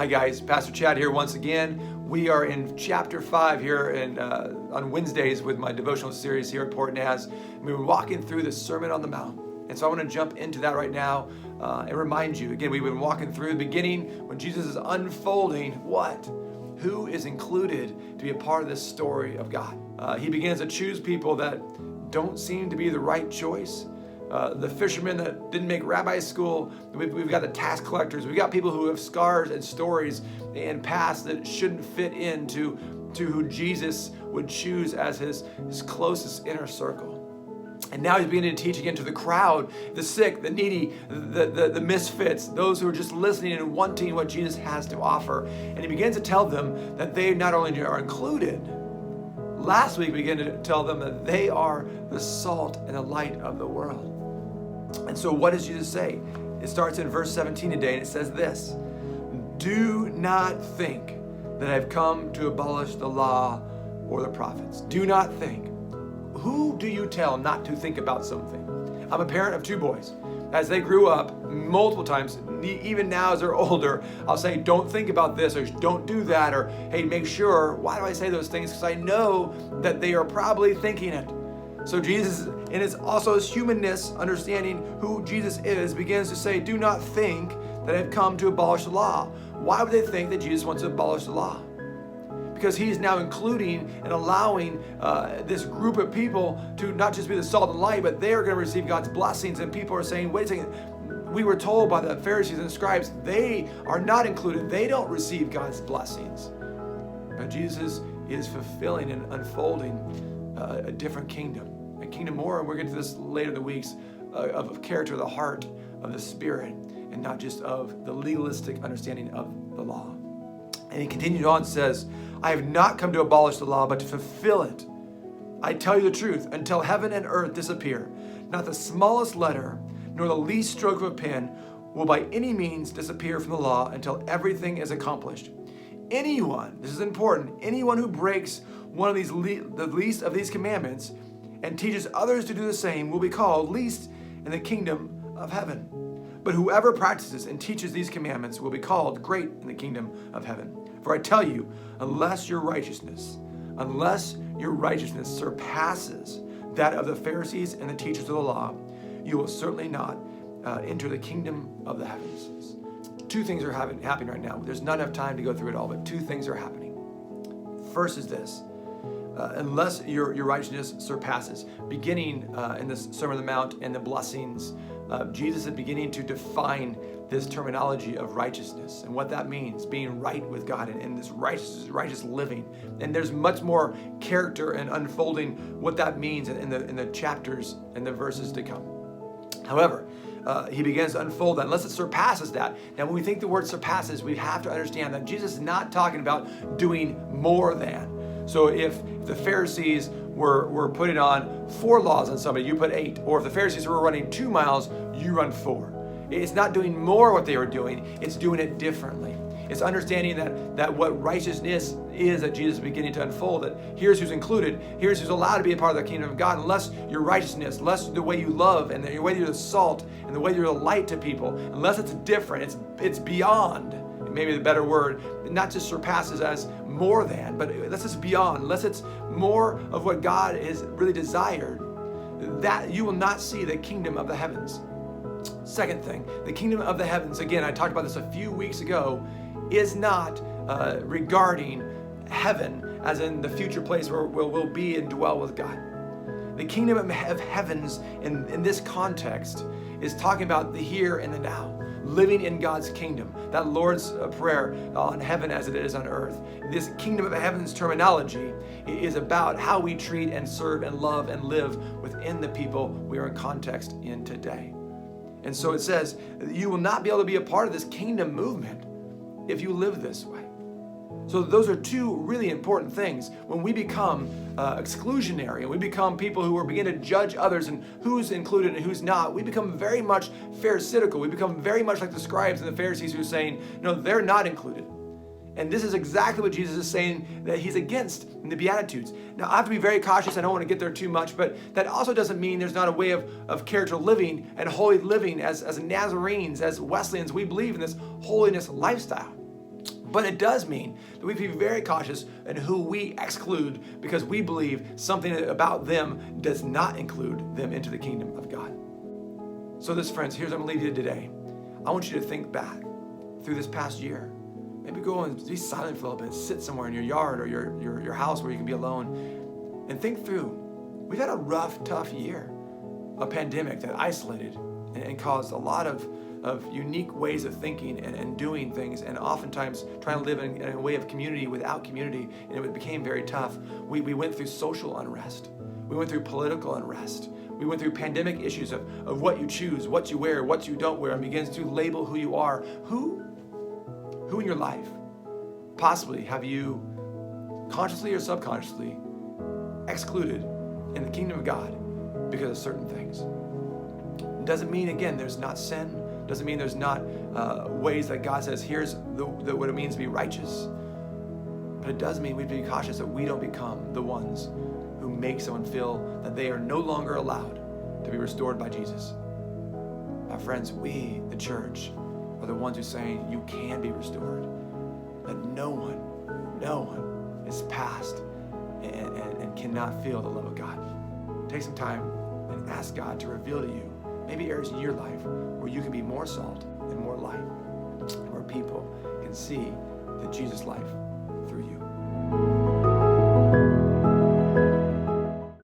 Hi guys, Pastor Chad here once again. We are in chapter 5 here on Wednesdays with my devotional series here at Port Naz. We were walking through the Sermon on the Mount. And so I want to jump into that right now and remind you, again, we've been walking through the beginning when Jesus is unfolding what? Who is included to be a part of this story of God. He begins to choose people that don't seem to be the right choice. The fishermen that didn't make rabbi school. We've got the tax collectors. We've got people who have scars and stories and past that shouldn't fit into who Jesus would choose as his closest inner circle. And now he's beginning to teach again to the crowd, the sick, the needy, the misfits, those who are just listening and wanting what Jesus has to offer. And he begins to tell them that they not only are included, last week we began to tell them that they are the salt and the light of the world. And so what does Jesus say? It starts in verse 17 today, and it says this: do not think that I've come to abolish the law or the prophets. Do not think. Who do you tell not to think about something? I'm a parent of 2 boys. As they grew up, multiple times, even now as they're older, I'll say, don't think about this, or don't do that, or hey, make sure. Why do I say those things? Because I know that they are probably thinking it. So Jesus, in his also his humanness, understanding who Jesus is, begins to say, do not think that I've come to abolish the law. Why would they think that Jesus wants to abolish the law? Because he's now including and allowing this group of people to not just be the salt and light, but they're going to receive God's blessings. And people are saying, wait a second, we were told by the Pharisees and the scribes, they are not included. They don't receive God's blessings. But Jesus is fulfilling and unfolding a different kingdom. A kingdom more, and we're going to get to this later in the weeks, of character of the heart of the Spirit, and not just of the legalistic understanding of the law. And he continued on and says, I have not come to abolish the law, but to fulfill it. I tell you the truth, until heaven and earth disappear, not the smallest letter, nor the least stroke of a pen will by any means disappear from the law until everything is accomplished. Anyone, this is important, anyone who breaks one of these, the least of these commandments and teaches others to do the same will be called least in the kingdom of heaven. But whoever practices and teaches these commandments will be called great in the kingdom of heaven. For I tell you, unless your righteousness surpasses that of the Pharisees and the teachers of the law, you will certainly not enter the kingdom of the heavens. 2 things are happening right now. There's not enough time to go through it all, but 2 things are happening. First is this: unless your righteousness surpasses. Beginning in this Sermon on the Mount and the blessings, Jesus is beginning to define this terminology of righteousness and what that means, being right with God and this righteous living. And there's much more character and unfolding what that means in the chapters and the verses to come. However, he begins to unfold that unless it surpasses that. Now, when we think the word surpasses, we have to understand that Jesus is not talking about doing more than. So if the Pharisees were putting on 4 laws on somebody, you put 8. Or if the Pharisees were running 2 miles, you run 4. It's not doing more what they were doing, it's doing it differently. It's understanding that what righteousness is that Jesus is beginning to unfold, that here's who's included, here's who's allowed to be a part of the kingdom of God, unless your righteousness, unless the way you love and the way you're the salt and the way you're the light to people, unless it's different, it's beyond, maybe the better word, not just surpasses as more than, but unless it's beyond, unless it's more of what God has really desired, that you will not see the kingdom of the heavens. Second thing, the kingdom of the heavens, again, I talked about this a few weeks ago, is not regarding heaven as in the future place where we'll be and dwell with God. The kingdom of heavens in this context is talking about the here and the now, living in God's kingdom, that Lord's Prayer on heaven as it is on earth. This kingdom of heavens terminology is about how we treat and serve and love and live within the people we are in context in today. And so it says, you will not be able to be a part of this kingdom movement if you live this way. So those are 2 really important things. When we become exclusionary and we become people who are beginning to judge others and who's included and who's not, we become very much pharisaical. We become very much like the scribes and the Pharisees who are saying, no, they're not included. And this is exactly what Jesus is saying that he's against in the Beatitudes. Now, I have to be very cautious. I don't want to get there too much, but that also doesn't mean there's not a way of character living and holy living. As Nazarenes, as Wesleyans, we believe in this holiness lifestyle. But it does mean that we have to be very cautious in who we exclude because we believe something about them does not include them into the kingdom of God. So friends, here's what I'm going to leave you today. I want you to think back through this past year. Maybe go and be silent for a little bit, sit somewhere in your yard or your house where you can be alone and think through. We've had a rough, tough year, a pandemic that isolated and caused a lot of unique ways of thinking and doing things, and oftentimes trying to live in a way of community without community, and it became very tough. We went through social unrest. We went through political unrest. We went through pandemic issues of what you choose, what you wear, what you don't wear, and begins to label who you are. Who in your life possibly have you consciously or subconsciously excluded in the kingdom of God because of certain things? It doesn't mean, again, there's not sin. Doesn't mean there's not ways that God says, here's what it means to be righteous. But it does mean we have to be cautious that we don't become the ones who make someone feel that they are no longer allowed to be restored by Jesus. My friends, we, the church, are the ones who are saying you can be restored. That no one is past and cannot feel the love of God. Take some time and ask God to reveal to you maybe areas in your life where you can be more salt and more light, where people can see the Jesus life through you.